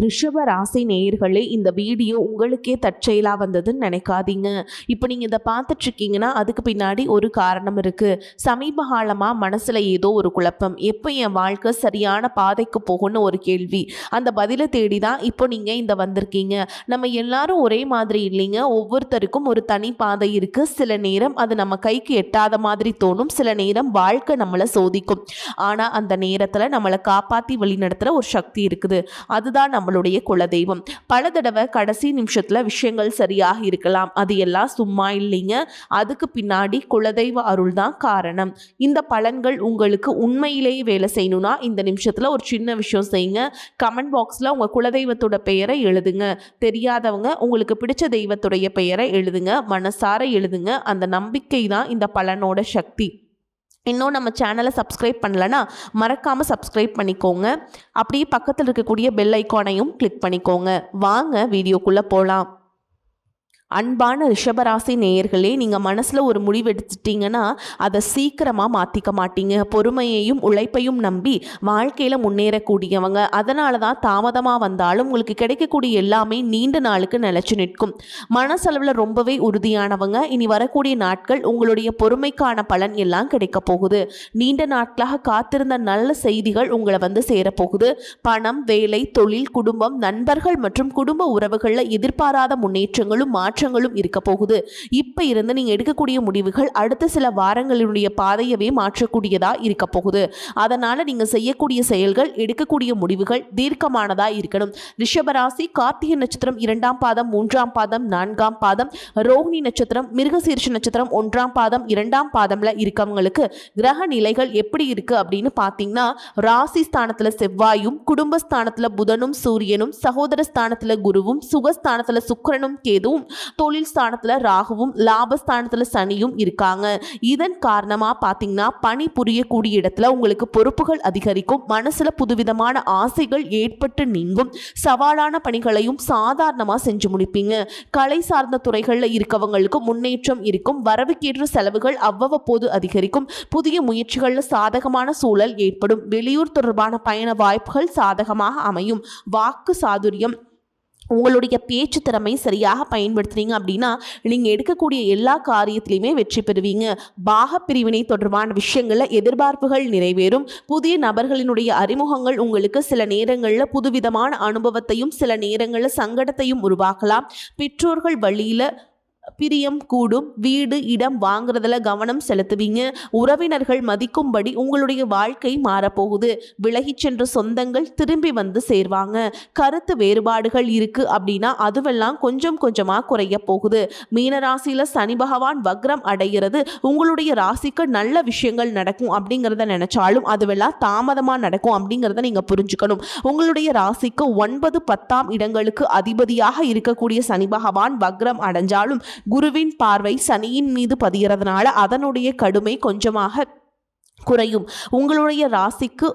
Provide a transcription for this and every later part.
ரிஷப ராசி நேயர்களே, இந்த வீடியோ உங்களுக்கே தற்செயலாக வந்ததுன்னு நினைக்காதீங்க. இப்போ நீங்கள் இதை பார்த்துட்ருக்கீங்கன்னா அதுக்கு பின்னாடி ஒரு காரணம் இருக்குது. சமீப காலமாக மனசில் ஏதோ ஒரு குழப்பம், எப்போ என் வாழ்க்கை சரியான பாதைக்கு போகும்னு ஒரு கேள்வி. அந்த பதிலை தேடி தான் இப்போ நீங்கள் இந்த வந்திருக்கீங்க. நம்ம எல்லாரும் ஒரே மாதிரி இல்லைங்க. ஒவ்வொருத்தருக்கும் ஒரு தனி பாதை இருக்குது. சில நேரம் அது நம்ம கைக்கு எட்டாத மாதிரி தோணும், சில நேரம் வாழ்க்கை நம்மளை சோதிக்கும். ஆனால் அந்த நேரத்தில் நம்மளை காப்பாற்றி வழிநடத்துகிற ஒரு சக்தி இருக்குது. அதுதான் நம்மளுடைய குலதெய்வம். பல தடவை கடைசி நிமிஷத்துல விஷயங்கள் சரியாக இருக்கலாம், அது எல்லாம் சும்மா இல்லைங்க. அதுக்கு பின்னாடி குலதெய்வ அருள் தான் காரணம். இந்த பலன்கள் உங்களுக்கு உண்மையிலேயே வேலை செய்யணும்னா இந்த நிமிஷத்துல ஒரு சின்ன விஷயம் செய்யுங்க. கமெண்ட் பாக்ஸ்ல உங்க குலதெய்வத்தோட பெயரை எழுதுங்க. தெரியாதவங்க உங்களுக்கு பிடிச்ச தெய்வத்துடைய பெயரை எழுதுங்க, மனசார எழுதுங்க. அந்த நம்பிக்கை தான் இந்த பலனோட சக்தி. இன்னும் நம்ம சேனலை சப்ஸ்கிரைப் பண்ணலன்னா மறக்காமல் சப்ஸ்கிரைப் பண்ணிக்கோங்க. அப்படியே பக்கத்தில் இருக்கக்கூடிய பெல் ஐக்கானையும் கிளிக் பண்ணிக்கோங்க. வாங்க வீடியோக்குள்ளே போகலாம். அன்பான ரிஷபராசி நேயர்களே, நீங்கள் மனசில் ஒரு முடிவு எடுத்துட்டீங்கன்னா அதை சீக்கிரமாக மாற்றிக்க மாட்டீங்க. பொறுமையையும் உழைப்பையும் நம்பி வாழ்க்கையில் முன்னேறக்கூடியவங்க. அதனால தான் தாமதமாக வந்தாலும் உங்களுக்கு கிடைக்கக்கூடிய எல்லாமே நீண்ட நாளுக்கு நிலச்சி நிற்கும். மனசளவில் ரொம்பவே உறுதியானவங்க. இனி வரக்கூடிய நாட்கள் உங்களுடைய பொறுமைக்கான பலன் எல்லாம் கிடைக்க போகுது. நீண்ட நாட்களாக காத்திருந்த நல்ல செய்திகள் உங்களை வந்து சேரப்போகுது. பணம், வேலை, தொழில், குடும்பம், நண்பர்கள் மற்றும் குடும்ப உறவுகளில் எதிர்பாராத முன்னேற்றங்களும் மாற்றங்களும் இருக்க போகுது. இப்ப இருந்து நீங்க எடுக்கக்கூடிய முடிவுகள் அடுத்த சில வாரங்களுடைய பாதையவே மாற்றக்கூடியதா இருக்க போகுது. அதனால நீங்க செய்யக்கூடிய செயல்கள், எடுக்கக்கூடிய முடிவுகள் தீர்க்கமானதா இருக்கணும். ரிஷபராசி கார்த்திகை நட்சத்திரம் 2ஆம் பாதம், 3ஆம் பாதம், 4ஆம் பாதம், ரோஹிணி நட்சத்திரம், மிருகசீர்ஷ நட்சத்திரம் 1ஆம் பாதம், 2ஆம் பாதம்ல இருக்கவங்களுக்கு கிரக நிலைகள் எப்படி இருக்கு அப்படின்னு பாத்தீங்கன்னா, ராசி ஸ்தானத்துல செவ்வாயும், குடும்பஸ்தானத்துல புதனும் சூரியனும், சகோதர ஸ்தானத்துல குருவும், சுகஸ்தானத்துல சுக்கிரனும் கேதுவும், தொழில் ஸ்தானத்துல ராகுவும், லாபஸ்தானத்துல சனியும் இருக்காங்க. இதன் காரணமா பாத்தீங்கன்னா பணி புரியக்கூடிய இடத்துல உங்களுக்கு பொறுப்புகள் அதிகரிக்கும். மனசுல புதுவிதமான ஆசைகள் ஏற்பட்டு நீங்கும். சவாலான பணிகளையும் சாதாரணமா செஞ்சு முடிப்பீங்க. கலை சார்ந்த துறைகள்ல இருக்கவங்களுக்கு முன்னேற்றம் இருக்கும். வரவுக்கேற்ற செலவுகள் அவ்வப்போது அதிகரிக்கும். புதிய முயற்சிகள்ல சாதகமான சூழல் ஏற்படும். வெளியூர் தொடர்பான பயண வாய்ப்புகள் சாதகமாக அமையும். வாக்கு சாதுரியம், உங்களுடைய பேச்சு திறமை சரியாக பயன்படுத்துறீங்க அப்படின்னா நீங்கள் எடுக்கக்கூடிய எல்லா காரியத்திலையுமே வெற்றி பெறுவீங்க. பாக பிரிவினை தொடர்பான விஷயங்களில் எதிர்பார்ப்புகள் நிறைவேறும். புதிய நபர்களினுடைய அறிமுகங்கள் உங்களுக்கு சில நேரங்களில் புதுவிதமான அனுபவத்தையும் சில நேரங்களில் சங்கடத்தையும் உருவாக்கலாம். பெற்றோர்கள் வழியில் பிரியம் கூடும். வீடு, இடம் வாங்குறதுல கவனம் செலுத்துவீங்க. உறவினர்கள் மதிக்கும்படி உங்களுடைய வாழ்க்கை மாறப்போகுது. விலகி சென்ற சொந்தங்கள் திரும்பி வந்து சேர்வாங்க. கருத்து வேறுபாடுகள் இருக்கு அப்படின்னா அதுவெல்லாம் கொஞ்சம் கொஞ்சமா குறைய போகுது. மீனராசியில சனி பகவான் வக்ரம் அடைகிறது. உங்களுடைய ராசிக்கு நல்ல விஷயங்கள் நடக்கும் அப்படிங்கிறத நினைச்சாலும் அதுவெல்லாம் தாமதமா நடக்கும் அப்படிங்கிறத நீங்க புரிஞ்சுக்கணும். உங்களுடைய ராசிக்கு 9, 10ஆம் இடங்களுக்கு அதிபதியாக இருக்கக்கூடிய சனி பகவான் வக்ரம் அடைஞ்சாலும் குருவின் பார்வை சனியின் மீது பதிகிறதுனால அதனுடைய கடுமை கொஞ்சமாக குறையும். உங்களுடைய ராசிக்கு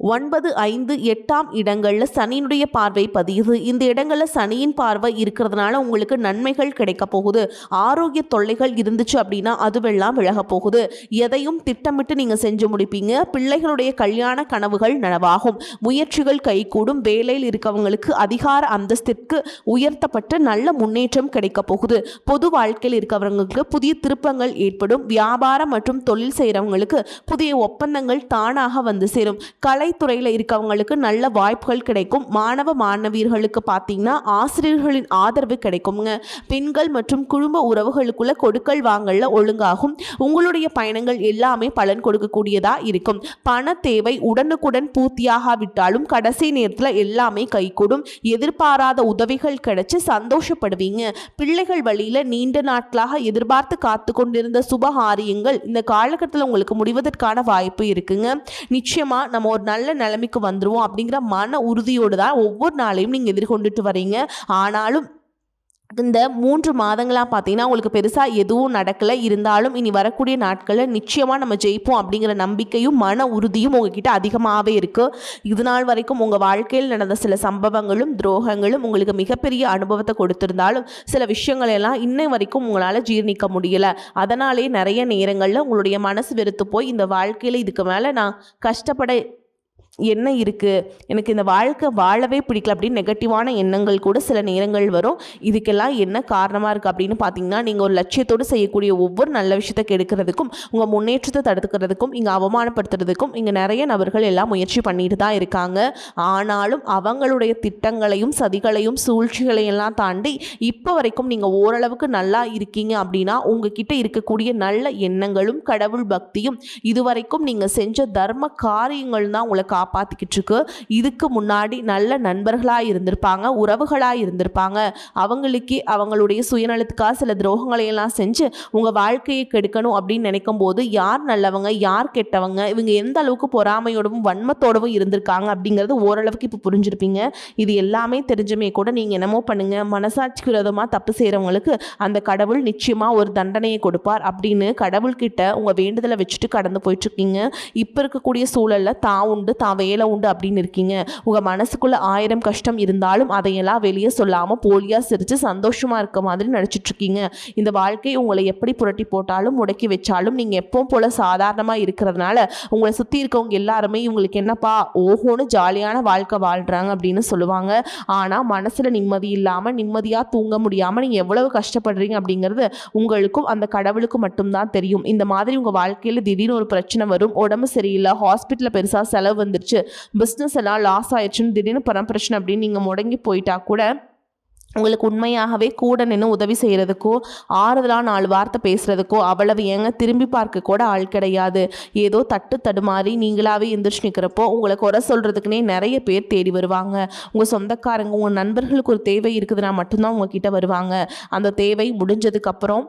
9, 5, 8ஆம் இடங்களில் சனியினுடைய பார்வை பதியுது. இந்த இடங்களில் சனியின் பார்வை இருக்கிறதுனால உங்களுக்கு நன்மைகள் கிடைக்க போகுது. ஆரோக்கிய தொல்லைகள் இருந்துச்சு அப்படின்னா அதுவெல்லாம் விலக போகுது. எதையும் திட்டமிட்டு நீங்கள் செஞ்சு முடிப்பீங்க. பிள்ளைகளுடைய கல்யாண கனவுகள் நனவாகும். முயற்சிகள் கைகூடும். வேலையில் இருக்கவங்களுக்கு அதிகார அந்தஸ்திற்கு உயர்த்தப்பட்டு நல்ல முன்னேற்றம் கிடைக்க போகுது. பொது வாழ்க்கையில் இருக்கவங்களுக்கு புதிய திருப்பங்கள் ஏற்படும். வியாபாரம் மற்றும் தொழில் செய்கிறவங்களுக்கு புதிய ஒப்பந்தங்கள் தானாக வந்து சேரும். கலைத்துறையில் இருக்கவங்களுக்கு நல்ல வாய்ப்புகள் கிடைக்கும். மாணவ மாணவியர்களுக்கு பார்த்தீங்கன்னா ஆசிரியர்களின் ஆதரவு கிடைக்குங்க. பெண்கள் மற்றும் குடும்ப உறவுகளுக்குள்ள கொடுக்கல் வாங்கல்ல ஒழுங்காகும். உங்களுடைய பயணங்கள் எல்லாமே பலன் கொடுக்கக்கூடியதா இருக்கும். பண தேவை உடனுக்குடன் பூர்த்தியாகாவிட்டாலும் கடைசி நேரத்தில் எல்லாமே கைகூடும். எதிர்பாராத உதவிகள் கிடைச்சு சந்தோஷப்படுவீங்க. பிள்ளைகள் வழியில நீண்ட நாட்களாக எதிர்பார்த்து காத்து கொண்டிருந்த சுபகாரியங்கள் இந்த காலகட்டத்தில் உங்களுக்கு முடிவதற்கான வாய்ப்பு இருக்குங்க. நிச்சயமா நம்ம ஒரு நல்ல நிலைமைக்கு வந்துருவோம் அப்படிங்கிற மன உறுதியோடு தான் ஒவ்வொரு நாளையும் நீங்கள் எதிர்கொண்டுட்டு வரீங்க. ஆனாலும் இந்த 3 மாதங்களாக பார்த்தீங்கன்னா உங்களுக்கு பெருசாக எதுவும் நடக்கலை. இருந்தாலும் இனி வரக்கூடிய நாட்களில் நிச்சயமாக நம்ம ஜெயிப்போம் அப்படிங்கிற நம்பிக்கையும் மன உறுதியும் உங்ககிட்ட அதிகமாகவே இருக்குது. இது நாள் வரைக்கும் உங்கள் வாழ்க்கையில் நடந்த சில சம்பவங்களும் துரோகங்களும் உங்களுக்கு மிகப்பெரிய அனுபவத்தை கொடுத்திருந்தாலும் சில விஷயங்கள் எல்லாம் இன்னை வரைக்கும் உங்களால் ஜீர்ணிக்க முடியலை. அதனாலே நிறைய நேரங்களில் உங்களுடைய மனசு வெறுத்து போய் இந்த வாழ்க்கையில் இதுக்கு மேலே நான் கஷ்டப்பட என்ன இருக்குது, எனக்கு இந்த வாழ்க்கை வாழவே பிடிக்கல அப்படின்னு நெகட்டிவான எண்ணங்கள் கூட சில நேரங்கள் வரும். இதுக்கெல்லாம் என்ன காரணமாக இருக்குது அப்படின்னு பார்த்தீங்கன்னா, நீங்கள் ஒரு லட்சியத்தோடு செய்யக்கூடிய ஒவ்வொரு நல்ல விஷயத்தை கெடுக்கிறதுக்கும், உங்கள் முன்னேற்றத்தை தடுக்கிறதுக்கும், இங்கே அவமானப்படுத்துறதுக்கும் இங்கே நிறைய நபர்கள் எல்லாம் முயற்சி பண்ணிட்டு தான் இருக்காங்க. ஆனாலும் அவங்களுடைய திட்டங்களையும் சதிகளையும் சூழ்ச்சிகளையும் எல்லாம் தாண்டி இப்போ வரைக்கும் நீங்கள் ஓரளவுக்கு நல்லா இருக்கீங்க அப்படின்னா, உங்ககிட்ட இருக்கக்கூடிய நல்ல எண்ணங்களும் கடவுள் பக்தியும் இதுவரைக்கும் நீங்கள் செஞ்ச தர்ம காரியங்கள் தான் உங்களை காப்பாற்றிக்கிட்டு இருக்கு. இதுக்கு முன்னாடி நல்ல நண்பர்களாக இருந்திருப்பாங்க, உறவுகளாக இருந்திருப்பாங்க. அவங்களுக்கே அவங்களுடைய சுயநலத்துக்காக சில துரோகங்களை எல்லாம் செஞ்சு உங்கள் வாழ்க்கையை கெடுக்கணும் அப்படின்னு நினைக்கும் போது யார் நல்லவங்க யார் கெட்டவங்க, இவங்க எந்த அளவுக்கு பொறாமையோடவும் வன்மத்தோடவும் இருந்திருக்காங்க அப்படிங்கிறது ஓரளவுக்கு இப்போ புரிஞ்சிருப்பீங்க. இது எல்லாமே தெரிஞ்சுமே கூட நீங்கள் என்னமோ பண்ணுங்க, மனசாட்சிக்கு விரோதமாக தப்பு செய்கிறவங்களுக்கு அந்த கடவுள் நிச்சயமாக ஒரு தண்டனையை கொடுப்பார் அப்படின்னு கடவுள்கிட்ட உங்கள் வேண்டுதலை வச்சுட்டு கடந்து போயிட்டுருக்கீங்க. இப்போ இருக்கக்கூடிய சூழலில் தான் உண்டு தான் வேலை உண்டு அப்படின்னு இருக்கீங்க. உங்கள் மனசுக்குள்ள 1000 கஷ்டம் இருந்தாலும் அதையெல்லாம் வெளியே சொல்லாமல் போலியாக சிரித்து சந்தோஷமாக இருக்க மாதிரி நடிச்சிட்ருக்கீங்க. இந்த வாழ்க்கை உங்களை எப்படி புரட்டி போட்டாலும் முடக்கி வச்சாலும் நீங்கள் எப்பவும் போல் சாதாரணமாக இருக்கிறதுனால உங்களை சுற்றி இருக்கவங்க எல்லாருமே இவங்களுக்கு என்னப்பா ஓஹோன்னு ஜாலியான வாழ்க்கை வாழ்கிறாங்க அப்படின்னு சொல்லுவாங்க. ஆனால் மனசில் நிம்மதி இல்லாமல் நிம்மதியாக தூங்க முடியாமல் நீங்கள் எவ்வளவு கஷ்டப்படுறீங்க அப்படிங்கிறது உங்களுக்கும் அந்த கடவுளுக்கும் மட்டும்தான் தெரியும். இந்த மாதிரி உங்கள் வாழ்க்கையில் திடீர்னு ஒரு பிரச்சனை வரும், உடம்பு சரியில்லை, ஹாஸ்பிட்டலில் பெருசாக செலவு வந்துருச்சு, பிஸ்னஸ் எல்லாம் லாஸ் ஆயிடுச்சுன்னு திடீர்னு பணம் பிரச்சனை அப்படின்னு நீங்கள் முடங்கி போயிட்டா கூட உங்களுக்கு உண்மையாகவே கூட நின்று உதவி செய்கிறதுக்கோ ஆறுதலாக 4 வார்த்தை பேசுகிறதுக்கோ அவ்வளவு ஏங்க திரும்பி பார்க்க கூட ஆள் கிடையாது. ஏதோ தட்டு தடுமாறி நீங்களாகவே எந்திரிச்சு நிற்கிறப்போ உங்களை குறை சொல்கிறதுக்குனே நிறைய பேர் தேடி வருவாங்க. உங்கள் சொந்தக்காரங்க உங்கள் நண்பர்களுக்கு ஒரு தேவை இருக்குதுன்னா மட்டும்தான் உங்ககிட்ட வருவாங்க. அந்த தேவை முடிஞ்சதுக்கப்புறம்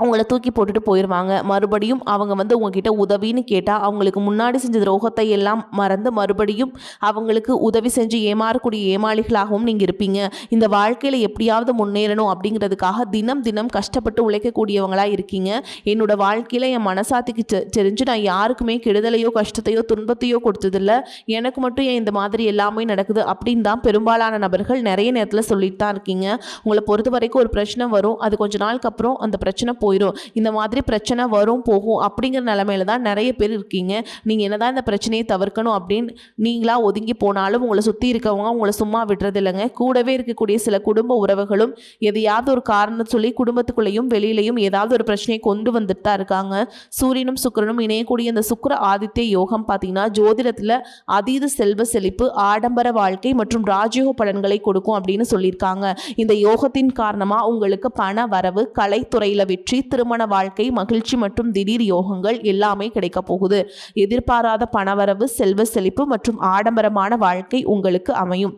அவங்கள தூக்கி போட்டுட்டு போயிடுவாங்க. மறுபடியும் அவங்க வந்து உங்ககிட்ட உதவின்னு கேட்டால் அவங்களுக்கு முன்னாடி செஞ்ச துரோகத்தை எல்லாம் மறந்து மறுபடியும் அவங்களுக்கு உதவி செஞ்சு ஏமாறக்கூடிய ஏமாளிகளாகவும் நீங்கள் இருப்பீங்க. இந்த வாழ்க்கையில் எப்படியாவது முன்னேறணும் அப்படிங்கிறதுக்காக தினம் தினம் கஷ்டப்பட்டு உழைக்கக்கூடியவங்களாக இருக்கீங்க. என்னோட வாழ்க்கையில் என் மனசாத்திக்கு தெரிஞ்சு நான் யாருக்குமே கெடுதலையோ கஷ்டத்தையோ துன்பத்தையோ கொடுத்ததில்ல, எனக்கு மட்டும் ஏன் இந்த மாதிரி எல்லாமே நடக்குது அப்படின்னு தான் பெரும்பாலான நபர்கள் நிறைய நேரத்தில் சொல்லிட்டு தான் இருக்கீங்க. உங்களை பொறுத்த வரைக்கும் ஒரு பிரச்சனை வரும், அது கொஞ்ச நாளுக்கு அப்புறம் அந்த பிரச்சனை போயிடும். இந்த மாதிரி பிரச்சனை வரும் போகும் அப்படிங்கிற நிலைமையில தான் நிறைய பேர் இருக்கீங்க. நீங்கள் என்னதான் இந்த பிரச்சனையை தவிர்க்கணும் அப்படின்னு நீங்களா ஒதுங்கி போனாலும் உங்களை சுற்றி இருக்கவங்க உங்களை சும்மா விடுறது இல்லைங்க. கூடவே இருக்கக்கூடிய சில குடும்ப உறவுகளும் எதையாவது ஒரு காரணம் சொல்லி குடும்பத்துக்குள்ளேயும் வெளியிலையும் ஏதாவது ஒரு பிரச்சனையை கொண்டு வந்துட்டு தான் இருக்காங்க. சூரியனும் சுக்கிரனும் இணையக்கூடிய இந்த சுக்கிர ஆதித்ய யோகம் பார்த்தீங்கன்னா ஜோதிடத்தில் அதீத செல்வ செழிப்பு, ஆடம்பர வாழ்க்கை மற்றும் ராஜயோக பலன்களை கொடுக்கும் அப்படின்னு சொல்லியிருக்காங்க. இந்த யோகத்தின் காரணமாக உங்களுக்கு பண வரவு, கலைத்துறையில் வெற்றி, திருமண வாழ்க்கை, மகிழ்ச்சி மற்றும் திடீர் யோகங்கள் எல்லாமே கிடைக்க போகுது. எதிர்பாராத பணவரவு, செல்வ செழிப்பு மற்றும் ஆடம்பரமான வாழ்க்கை உங்களுக்கு அமையும்.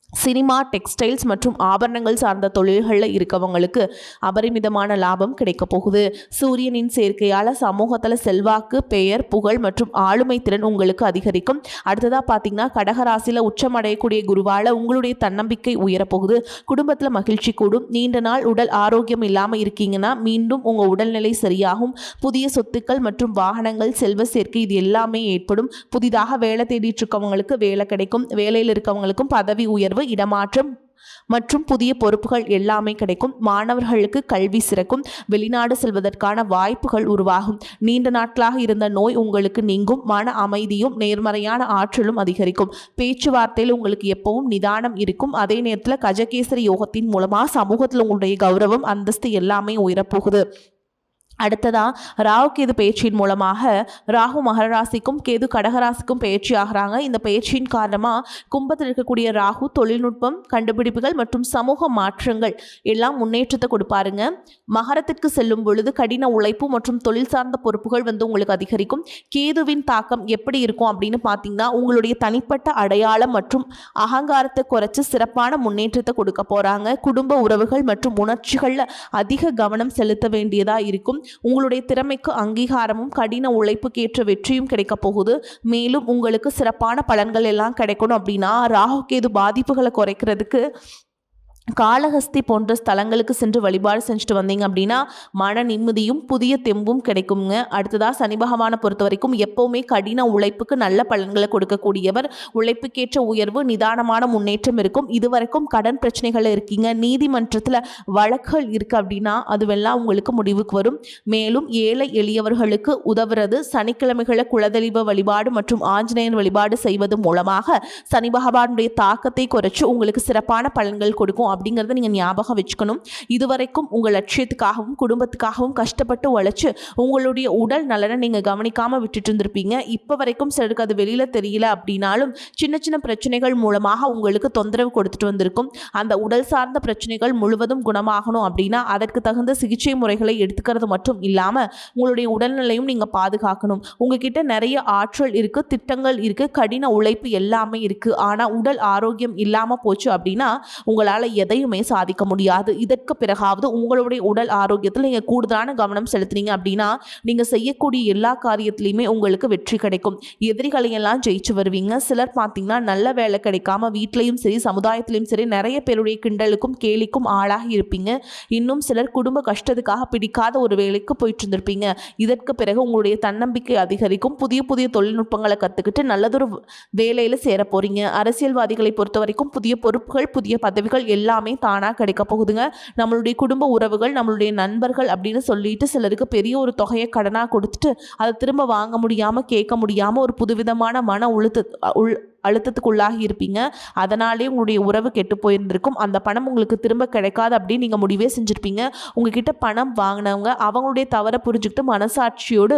சினிமா, டெக்ஸ்டைல்ஸ் மற்றும் ஆபரணங்கள் சார்ந்த தொழில்களில் இருக்கவங்களுக்கு அபரிமிதமான லாபம் கிடைக்க போகுது. சூரியனின் சேர்க்கையால் சமூகத்தில் செல்வாக்கு, பெயர், புகழ் மற்றும் ஆளுமை திறன் உங்களுக்கு அதிகரிக்கும். அடுத்ததாக பார்த்தீங்கன்னா கடகராசியில் உச்சமடையக்கூடிய குருவால் உங்களுடைய தன்னம்பிக்கை உயரப்போகுது. குடும்பத்தில் மகிழ்ச்சி கூடும். நீண்ட நாள் உடல் ஆரோக்கியம் இல்லாமல் இருக்கீங்கன்னா மீண்டும் உங்கள் உடல்நிலை சரியாகும். புதிய சொத்துக்கள் மற்றும் வாகனங்கள், செல்வ சேர்க்கை இது எல்லாமே ஏற்படும். புதிதாக வேலை தேடிட்டு இருக்கவங்களுக்கு வேலை கிடைக்கும். வேலையில் இருக்கவங்களுக்கும் பதவி உயர்வு, இடமாற்றம் மற்றும் புதிய பொறுப்புகள் எல்லாமே கிடைக்கும். மாணவர்களுக்கு கல்வி சிறக்கும். வெளிநாடு செல்வதற்கான வாய்ப்புகள் உருவாகும். நீண்ட நாட்களாக இருந்த நோய் உங்களுக்கு நீங்கும். மன அமைதியும் நேர்மறையான ஆற்றலும் அதிகரிக்கும். பேச்சுவார்த்தையில் உங்களுக்கு எப்பவும் நிதானம் இருக்கும். அதே நேரத்தில் கஜகேசரி யோகத்தின் மூலமாக சமூகத்தில் உங்களுடைய கௌரவம், அந்தஸ்து எல்லாமே உயரப்போகுது. அடுத்ததாக ராகு கேது பயிற்சியின் மூலமாக ராகு மகர ராசிக்கும் கேது கடகராசிக்கும் பயிற்சி ஆகிறாங்க. இந்த பயிற்சியின் காரணமாக கும்பத்தில் இருக்கக்கூடிய ராகு தொழில்நுட்பம், கண்டுபிடிப்புகள் மற்றும் சமூக மாற்றங்கள் எல்லாம் முன்னேற்றத்தை கொடுப்பாருங்க. மகரத்திற்கு செல்லும் பொழுது கடின உழைப்பு மற்றும் தொழில் சார்ந்த பொறுப்புகள் வந்து உங்களுக்கு அதிகரிக்கும். கேதுவின் தாக்கம் எப்படி இருக்கும் அப்படின்னு பார்த்தீங்கன்னா உங்களுடைய தனிப்பட்ட அடையாளம் மற்றும் அகங்காரத்தை குறைச்சி சிறப்பான முன்னேற்றத்தை கொடுக்க போகிறாங்க. குடும்ப உறவுகள் மற்றும் உணர்ச்சிகளில் அதிக கவனம் செலுத்த வேண்டியதாக இருக்கும். உங்களுடைய திறமைக்கு அங்கீகாரமும் கடின உழைப்புக்கு ஏற்ற வெற்றியும் கிடைக்க போகுது. மேலும் உங்களுக்கு சிறப்பான பலன்கள் எல்லாம் கிடைக்கணும் அப்படின்னா ராகு கேது பாதிப்புகளை குறைக்கிறதுக்கு காளஹஸ்தி போன்ற ஸ்தலங்களுக்கு சென்று வழிபாடு செஞ்சுட்டு வந்தீங்க அப்படின்னா மன நிம்மதியும் புதிய தெம்பும் கிடைக்குங்க. அடுத்ததாக சனி பகவானை பொறுத்த வரைக்கும் எப்போவுமே கடின உழைப்புக்கு நல்ல பலன்களை கொடுக்கக்கூடியவர். உழைப்புக்கேற்ற உயர்வு, நிதானமான முன்னேற்றம் இருக்கும். இதுவரைக்கும் கடன் பிரச்சனைகள் இருக்கீங்க, நீதிமன்றத்தில் வழக்குகள் இருக்குது அப்படின்னா அதுவெல்லாம் உங்களுக்கு முடிவுக்கு வரும். மேலும் ஏழை எளியவர்களுக்கு உதவுறது, சனிக்கிழமைகளை குலதெய்வ வழிபாடு மற்றும் ஆஞ்சநேயர் வழிபாடு செய்வது மூலமாக சனி பகவானுடைய தாக்கத்தை குறைச்சு உங்களுக்கு சிறப்பான பலன்கள் கொடுக்கும் அப்படிங்கிறத நீங்கள் ஞாபகம் வச்சுக்கணும். இதுவரைக்கும் உங்கள் லட்சியத்துக்காகவும் குடும்பத்துக்காகவும் கஷ்டப்பட்டு உழைச்சு உங்களுடைய உடல் நலனை நீங்கள் கவனிக்காமல் விட்டுட்டு இருந்திருப்பீங்க. இப்போ வரைக்கும் சிலருக்கு அது வெளியில் தெரியல அப்படின்னாலும் சின்ன சின்ன பிரச்சனைகள் மூலமாக உங்களுக்கு தொந்தரவு கொடுத்துட்டு வந்திருக்கும். அந்த உடல் சார்ந்த பிரச்சனைகள் முழுவதும் குணமாகணும் அப்படின்னா அதற்கு தகுந்த சிகிச்சை முறைகளை எடுத்துக்கிறது மட்டும் இல்லாமல் உங்களுடைய உடல்நிலையும் நீங்கள் பாதுகாக்கணும். உங்ககிட்ட நிறைய ஆற்றல் இருக்குது, திட்டங்கள் இருக்குது, கடின உழைப்பு எல்லாமே இருக்குது. ஆனால் உடல் ஆரோக்கியம் இல்லாமல் போச்சு அப்படின்னா உங்களால் எதையுமே சாதிக்க முடியாது. இதற்கு பிறகாவது உங்களுடைய உடல் ஆரோக்கியத்தில் நீங்கள் கூடுதலான கவனம் செலுத்தினீங்க அப்படின்னா நீங்கள் செய்யக்கூடிய எல்லா காரியத்திலையுமே உங்களுக்கு வெற்றி கிடைக்கும். எதிரிகளையெல்லாம் ஜெயிச்சு வருவீங்க. சிலர் பார்த்தீங்கன்னா நல்ல வேலை கிடைக்காம வீட்லையும் சரி சமுதாயத்திலையும் சரி நிறைய பேருடைய கிண்டலுக்கும் கேலிக்கும் ஆளாகி இருப்பீங்க. இன்னும் சிலர் குடும்ப கஷ்டத்துக்காக பிடிக்காத ஒரு வேலைக்கு போயிட்டு இருந்திருப்பீங்க. இதற்கு பிறகு உங்களுடைய தன்னம்பிக்கை அதிகரிக்கும். புதிய புதிய தொழில்நுட்பங்களை கற்றுக்கிட்டு நல்லதொரு வேலையில் சேர போறீங்க. அரசியல்வாதிகளை பொறுத்த வரைக்கும் புதிய பொறுப்புகள், புதிய பதவிகள் எல்லாமே தானாக கிடைக்க போகுதுங்க. நம்மளுடைய குடும்ப உறவுகள், நம்மளுடைய நண்பர்கள் அப்படின்னு சொல்லிட்டு சிலருக்கு பெரிய ஒரு தொகையை கடனாக கொடுத்துட்டு அதை திரும்ப வாங்க முடியாமல், கேட்க முடியாமல் ஒரு புதுவிதமான மன அழுத்தத்துக்குள்ளாகி இருப்பீங்க. அதனாலே உங்களுடைய உறவு கெட்டு போயிருந்திருக்கும். அந்த பணம் உங்களுக்கு திரும்ப கிடைக்காது அப்படின்னு நீங்கள் முடிவே செஞ்சுருப்பீங்க. உங்ககிட்ட பணம் வாங்கினவங்க அவங்களுடைய தவறை புரிஞ்சுக்கிட்டு மனசாட்சியோடு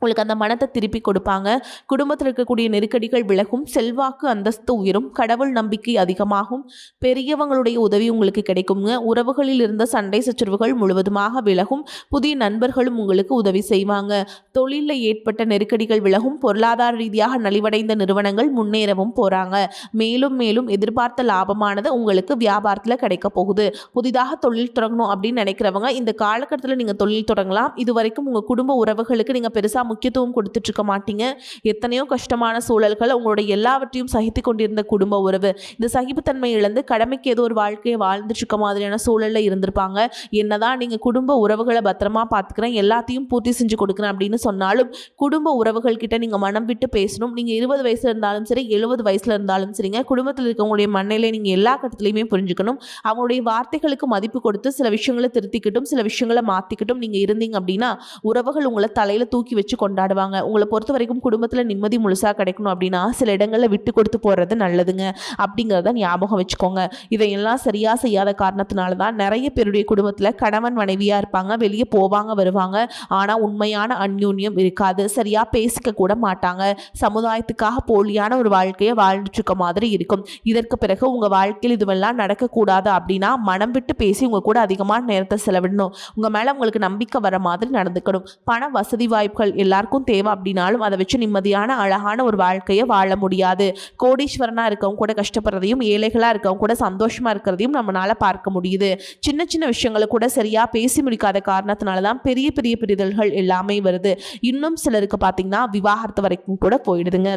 உங்களுக்கு அந்த மனத்தை திருப்பி கொடுப்பாங்க. குடும்பத்தில் இருக்கக்கூடிய நெருக்கடிகள் விலகும், செல்வாக்கு அந்தஸ்து உயரும், கடவுள் நம்பிக்கை அதிகமாகும், பெரியவங்களுடைய உதவி உங்களுக்கு கிடைக்குங்க. உறவுகளில் இருந்த சண்டை சச்சரவுகள் முழுவதுமாக விலகும், புதிய நண்பர்களும் உங்களுக்கு உதவி செய்வாங்க. தொழிலில் ஏற்பட்ட நெருக்கடிகள் விலகும், பொருளாதார ரீதியாக நலிவடைந்த நிறுவனங்கள் முன்னேறவும் போகிறாங்க. மேலும் மேலும் எதிர்பார்த்த லாபமானது உங்களுக்கு வியாபாரத்தில் கிடைக்க போகுது. புதிதாக தொழில் தொடங்கணும் அப்படின்னு நினைக்கிறவங்க இந்த காலகட்டத்தில் நீங்கள் தொழில் தொடங்கலாம். இதுவரைக்கும் உங்கள் குடும்ப உறவுகளுக்கு நீங்கள் பெருசாக முக்கியத்துவம் கொடுத்துட்டு இருக்க மாட்டீங்க. எத்தனையோ கஷ்டமான சூழல்கள், உங்களுடைய எல்லாவற்றையும் சகித்து கொண்டிருந்த குடும்ப உறவு இந்த சகிப்புத்தன்மை இழந்து கடமைக்கு ஏதோ ஒரு வாழ்க்கையை வாழ்ந்துட்டு இருக்க மாதிரியான சூழல்ல இருந்திருப்பாங்க. என்னதான் நீங்க குடும்ப உறவுகளை பத்திரமா பார்த்துக்கிறேன், எல்லாத்தையும் பூர்த்தி செஞ்சு கொடுக்குறேன் அப்படின்னு சொன்னாலும் குடும்ப உறவுகள் கிட்ட நீங்க மனம் விட்டு பேசணும். நீங்க 20 வயசுல இருந்தாலும் சரி 70 வயசுல இருந்தாலும் சரிங்க, குடும்பத்தில் இருக்கவங்களுடைய மண்ணிலே நீங்க எல்லா கட்டத்திலையுமே புரிஞ்சுக்கணும். அவங்களுடைய வார்த்தைகளுக்கு மதிப்பு கொடுத்து சில விஷயங்களை திருத்திக்கிட்டும் சில விஷயங்களை மாத்திக்கிட்டும் நீங்க இருந்தீங்க அப்படின்னா உறவுகள் உங்களை தலையில தூக்கி வச்சு கொண்டாடுவாங்க. உங்களை பொறுத்த வரைக்கும் குடும்பத்தில் நிம்மதி முழுசாக கிடைக்கணும் அப்படின்னா சில இடங்களில் விட்டு கொடுத்து போகிறது நல்லதுங்க அப்படிங்கிறத ஞாபகம் வச்சுக்கோங்க. இதையெல்லாம் சரியாக செய்யாத காரணத்தினால தான் நிறைய பேருடைய குடும்பத்தில் கணவன் மனைவியாக இருப்பாங்க, வெளியே போவாங்க வருவாங்க, ஆனால் உண்மையான அந்யோன்யம் இருக்காது, சரியாக பேசிக்க கூட மாட்டாங்க, சமுதாயத்துக்காக போலியான ஒரு வாழ்க்கையை வாழ்ந்துட்டு இருக்க மாதிரி இருக்கும். இதற்கு பிறகு உங்கள் வாழ்க்கையில் இதுவெல்லாம் நடக்கக்கூடாது அப்படின்னா மனம் விட்டு பேசி உங்கள் கூட அதிகமான நேரத்தை செலவிடணும். உங்கள் மேலே உங்களுக்கு நம்பிக்கை வர மாதிரி நடந்துக்கணும். பண வசதி வாய்ப்புகள் எல்லாருக்கும் தேவை அப்படின்னாலும் அதை வச்சு நிம்மதியான அழகான ஒரு வாழ்க்கையை வாழ முடியாது. கோடீஸ்வரனா இருக்கவங்க கூட கஷ்டப்படுறதையும் ஏழைகளா இருக்கவங்க கூட சந்தோஷமா இருக்கிறதையும் நம்மளால பார்க்க முடியுது. சின்ன சின்ன விஷயங்களை கூட சரியா பேசி முடிக்காத காரணத்தினாலதான் பெரிய பெரிய பிரிதல்கள் எல்லாமே வருது. இன்னும் சிலருக்கு பார்த்தீங்கன்னா விவாகரத்து வரைக்கும் கூட போயிடுதுங்க.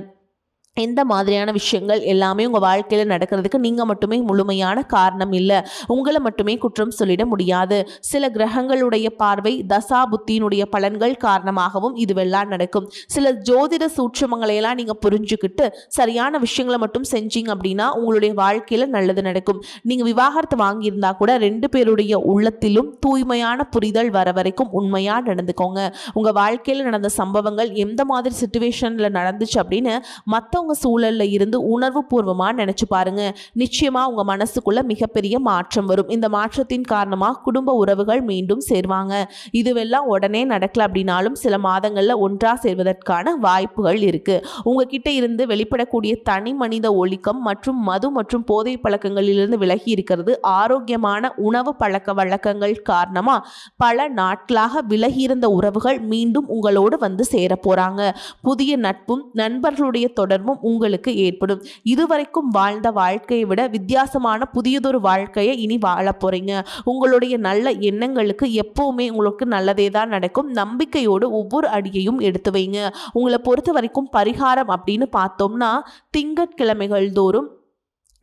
இந்த மாதிரியான விஷயங்கள் எல்லாமே உங்கள் வாழ்க்கையில் நடக்கிறதுக்கு நீங்கள் மட்டுமே முழுமையான காரணம் இல்லை. உங்களை மட்டுமே குற்றம் சொல்லிட முடியாது. சில கிரகங்களுடைய பார்வை, தசா புத்தியினுடைய பலன்கள் காரணமாகவும் இதுவெல்லாம் நடக்கும். சில ஜோதிட சூட்சமங்களையெல்லாம் நீங்கள் புரிஞ்சுக்கிட்டு சரியான விஷயங்களை மட்டும் செஞ்சீங்க அப்படின்னா உங்களுடைய வாழ்க்கையில் நல்லது நடக்கும். நீங்கள் விவாகரத்து வாங்கியிருந்தா கூட 2 பேருடைய உள்ளத்திலும் தூய்மையான புரிதல் வர வரைக்கும் உண்மையாக நடந்துக்கோங்க. உங்கள் வாழ்க்கையில் நடந்த சம்பவங்கள் எந்த மாதிரி சிச்சுவேஷனில் நடந்துச்சு அப்படின்னு மற்றவங்க சூழல்ல இருந்து உணர்வு பூர்வமா நினைச்சு பாருங்க. நிச்சயமா உங்க மனசுக்குள்ள மிகப்பெரிய மாற்றம் வரும். இந்த மாற்றத்தின் காரணமா குடும்ப உறவுகள் மீண்டும் சேர்வாங்க. இதுவெல்லாம் உடனே நடக்கல அப்படின்னாலும் சில மாதங்கள்ல ஒன்றா சேர்வதற்கான வாய்ப்புகள் இருக்கு. உங்ககிட்ட இருந்து வெளிப்படக்கூடிய தனி மனித ஒழுக்கம் மற்றும் மது மற்றும் போதை பழக்கங்களிலிருந்து விலகி இருக்கிறது, ஆரோக்கியமான உணவு பழக்க வழக்கங்கள் காரணமா பல நாட்களாக விலகி இருந்த உறவுகள் மீண்டும் உங்களோடு வந்து சேர போறாங்க. புதிய நட்பும் நண்பர்களுடைய தொடர்பும் உங்களுக்கு ஏற்படும். இதுவரைக்கும் வாழ்ந்த வாழ்க்கையை விட வித்தியாசமான புதியதொரு வாழ்க்கையை இனி வாழ போறீங்க. உங்களுடைய நல்ல எண்ணங்களுக்கு எப்பவுமே உங்களுக்கு நல்லதே தான் நடக்கும். நம்பிக்கையோடு ஒவ்வொரு அடியையும் எடுத்து வைங்க. உங்களை பொறுத்த வரைக்கும் பரிகாரம் அப்படின்னு பார்த்தோம்னா திங்கட்கிழமைகள் தோறும்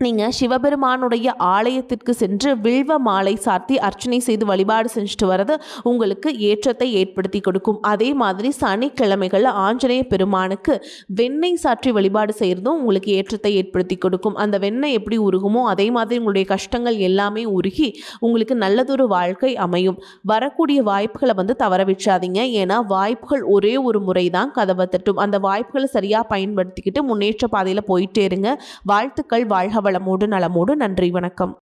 நீங்கள் சிவபெருமானுடைய ஆலயத்திற்கு சென்று வில்வ மாலை சாத்தி அர்ச்சனை செய்து வழிபாடு செஞ்சுட்டு வர்றது உங்களுக்கு ஏற்றத்தை ஏற்படுத்தி கொடுக்கும். அதே மாதிரி சனிக்கிழமைகளில் ஆஞ்சநேய பெருமானுக்கு வெண்ணெய் சாற்றி வழிபாடு செய்கிறதும் உங்களுக்கு ஏற்றத்தை ஏற்படுத்தி கொடுக்கும். அந்த வெண்ணெய் எப்படி உருகுமோ அதே மாதிரி உங்களுடைய கஷ்டங்கள் எல்லாமே உருகி உங்களுக்கு நல்லதொரு வாழ்க்கை அமையும். வரக்கூடிய வாய்ப்புகளை தவற விட்டுறாதீங்க. ஏன்னா வாய்ப்புகள் ஒரே ஒரு முறை தான் கதவை தட்டும். அந்த வாய்ப்புகளை சரியாக பயன்படுத்திக்கிட்டு முன்னேற்ற பாதையில் போயிட்டே இருங்க. வாழ்த்துக்கள். வாழ்க வளமோடு நலமோடு. நன்றி, வணக்கம்.